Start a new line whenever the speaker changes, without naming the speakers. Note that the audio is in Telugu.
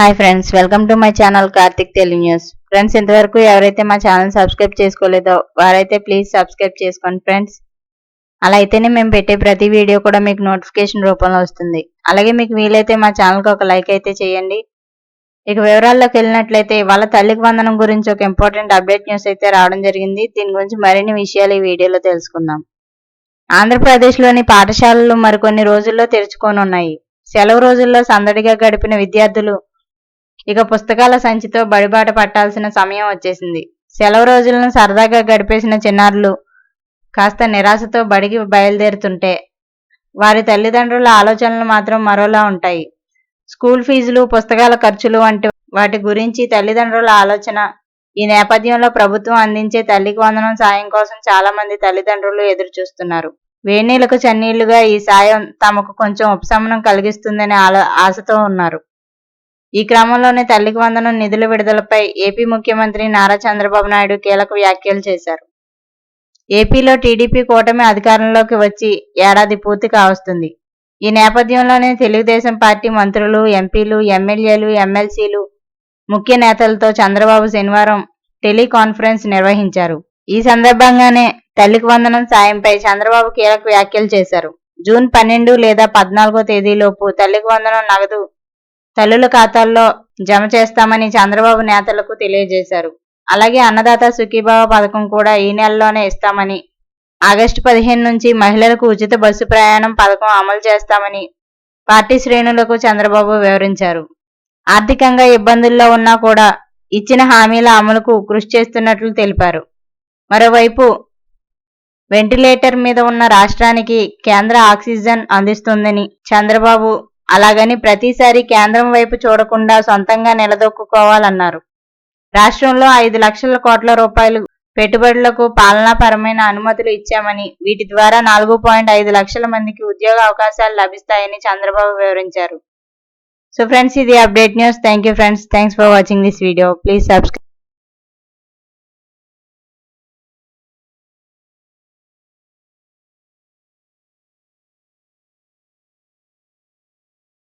Hi friends, welcome to my channel Karthik Telugu news. Friends, ఇంతవరకు ఎవరైతే మా ఛానల్ సబ్స్క్రైబ్ చేసుకోలేదో వారైతే ప్లీజ్ సబ్స్క్రైబ్ చేసుకోండి ఫ్రెండ్స్. అలా అయితేనే మేము పెట్టే ప్రతి వీడియో కూడా మీకు నోటిఫికేషన్ రూపంలో వస్తుంది. అలాగే మీకు వీలైతే మా ఛానల్కి ఒక లైక్ అయితే చేయండి. ఇక వివరాల్లోకి వెళ్ళినట్లయితే ఇవాళ తల్లికి వందనం గురించి ఒక ఇంపార్టెంట్ అప్డేట్ న్యూస్ అయితే రావడం జరిగింది. దీని గురించి మరిన్ని విషయాలు ఈ వీడియోలో తెలుసుకుందాం. ఆంధ్రప్రదేశ్లోని పాఠశాలలు మరికొన్ని రోజుల్లో తెరుచుకోనున్నాయి. సెలవు రోజుల్లో సందడిగా గడిపిన విద్యార్థులు ఇక పుస్తకాల సంచితో బడిబాట పట్టాల్సిన సమయం వచ్చేసింది. సెలవు రోజులను సరదాగా గడిపేసిన చిన్నారులు కాస్త నిరాశతో బడికి బయలుదేరుతుంటే వారి తల్లిదండ్రుల ఆలోచనలు మాత్రం మరోలా ఉంటాయి. స్కూల్ ఫీజులు, పుస్తకాల ఖర్చులు వంటి వాటి గురించి తల్లిదండ్రుల ఆలోచన. ఈ నేపథ్యంలో ప్రభుత్వం అందించే తల్లికి వందనం సాయం కోసం చాలా మంది తల్లిదండ్రులు ఎదురు చూస్తున్నారు. వేణీలకు చన్నీళ్లుగా ఈ సాయం తమకు కొంచెం ఉపశమనం కలిగిస్తుందనే ఆశతో ఉన్నారు. ఈ క్రమంలోనే తల్లికి వందనం నిధుల విడుదలపై ఏపీ ముఖ్యమంత్రి నారా చంద్రబాబు నాయుడు కీలక వ్యాఖ్యలు చేశారు. ఏపీలో టీడీపీ కూటమి అధికారంలోకి వచ్చి ఏడాది పూర్తి కావస్తుంది. ఈ నేపథ్యంలోనే తెలుగుదేశం పార్టీ మంత్రులు, ఎంపీలు, ఎమ్మెల్యేలు, ఎమ్మెల్సీలు, ముఖ్య నేతలతో చంద్రబాబు శనివారం టెలికాన్ఫరెన్స్ నిర్వహించారు. ఈ సందర్భంగానే తల్లికి వందనం సాయంపై చంద్రబాబు కీలక వ్యాఖ్యలు చేశారు. జూన్ 12 లేదా 14 తేదీలోపు తల్లికి వందనం నగదు తల్లుల ఖాతాల్లో జమ చేస్తామని చంద్రబాబు నేతలకు తెలియజేశారు. అలాగే అన్నదాత సుఖీభావ పథకం కూడా ఈ నెలలోనే ఇస్తామని, ఆగస్టు 15 నుంచి మహిళలకు ఉచిత బస్సు ప్రయాణం పథకం అమలు చేస్తామని పార్టీ శ్రేణులకు చంద్రబాబు వివరించారు. ఆర్థికంగా ఇబ్బందుల్లో ఉన్నా కూడా ఇచ్చిన హామీల అమలుకు కృషి చేస్తున్నట్లు తెలిపారు. మరోవైపు వెంటిలేటర్ మీద ఉన్న రాష్ట్రానికి కేంద్ర ఆక్సిజన్ అందిస్తుందని చంద్రబాబు, అలాగని ప్రతిసారి కేంద్రం వైపు చూడకుండా సొంతంగా నిలదొక్కుకోవాలన్నారు. రాష్ట్రంలో 5 లక్షల కోట్ల రూపాయలు పెట్టుబడులకు పాలనాపరమైన అనుమతులు ఇచ్చామని, వీటి ద్వారా 4.5 లక్షల మందికి ఉద్యోగ అవకాశాలు లభిస్తాయని చంద్రబాబు వివరించారు. సో ఫ్రెండ్స్, ఇది update news. Thank you friends. Thanks for watching this video. Please subscribe.